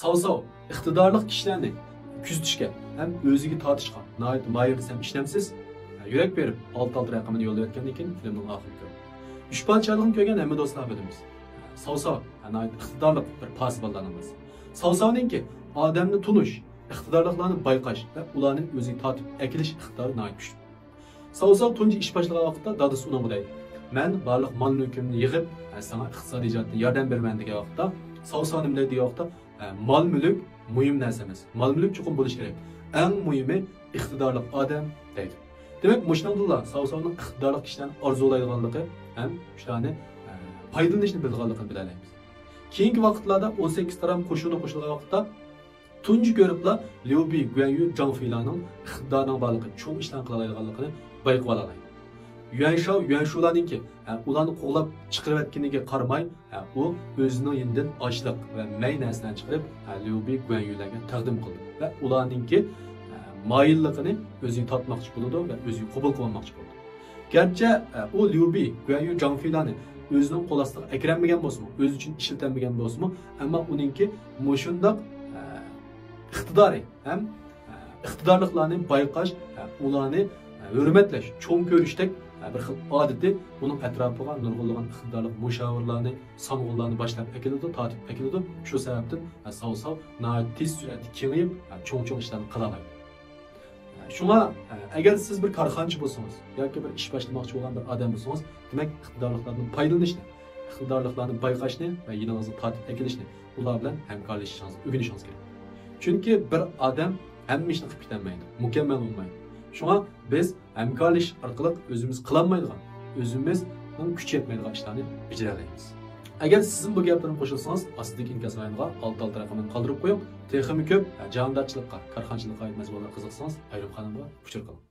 Savsov iqtidorli kishilarni kuzatishga ham o'ziga tortishga nihoyat moyil desam ishlamsiz yurak berib alt raqamini yo'llayotgandan keyin filmning oxirida uchpanchaligini ko'rgan hamma do'stlar bilamiz. Savsov nihoyat iqtidorli bir pasiballarimiz. Savsovninki odamni tunish, iqtidorlilarni bayqash va ularni o'ziga tortib akilish iqtidori nihoyat kuchli. Savsov tunji ish boshlagan vaqtda dadasi unga deydi: "Men barliq mol mulkimni yig'ib, sana iqtisodiy ijodda yordam beraman" degan vaqtda Savsov nima deydi degan vaqtda mol mulk muhim narsa emas. Mol mulk chuqur bo'lish kerak. Eng muhimi iqtidorli odam deydi. Demak, mushuninglar Savsovning iqtidorli kishilarni orzulaydiganligi ham shularni foydalanishni bilganligini bilalaymiz. Keyingi vaqtlarda 18 taraf qo'shini qo'shilgan vaqtda tunji ko'riblar Liu Bi, Guanyu, Zhang Feilarning iqtidorining borligi, cho'ng ishlar qila olganligini bayqab oladi. Yuan Shao, Yuan Shularninki ularni qo'g'lab chiqarayotganiga qaramay, u o'zining yenidan ochliq va may narsalarni chiqarib Liu Bi, Guanyularga taqdim qildi va ularninki moyilligini o'ziga tortmoqchi bo'ldi va o'ziga qabul qilmoqchi bo'ldi. Garchi u Liu Bi, Guanyu, Zhang Feilarni o'zining qo'l ostiga akrammagan bo'lsa-mu, o'zi uchun ishlatilmagan bo'lsa-mu, ammo uninki mushundoq iqtidori ham iqtidorlilarni bayqash, ularni hurmatlash, cho'ng ko'rishdek bir xil odati uning atrofiga nurg'unlagan iqtidorli mushavirlarni, song'ullarni boshlab akiladi, tortib akiladi. Shu sababdan Savsov tez suratda kengayib, cho'ng ishlarni qila oladi. Shunga agar siz bir korxonchi bo'lsangiz yoki bir ish boshlamoqchi bo'lgan bir odam bo'lsangiz, demak iqtidorlilardan foydalanishni, iqtidorlilarni bayqashni va yiningizga tortib akilishni, ular bilan hamkorlashishingiz, o'rganishingiz kerak. Chunki bir odam hamma ishni qilib ketolmaydi, mukammal bo'lmaydi. Shunga biz hamkorlash orqali o'zimiz qilolmaydigan, o'zimizning kuch yetmaydigan ishlarni bajara olamiz. Agar siz bu gaplarni qo'shilsangiz, ostidagi inkas rayoniga alt raqamini qoldirib qo'ying. Texnik ko'p jamoatchilikqa, korxonchilikqa oid masalalarga qiziqsangiz, ayrim xonimga uchur qiling.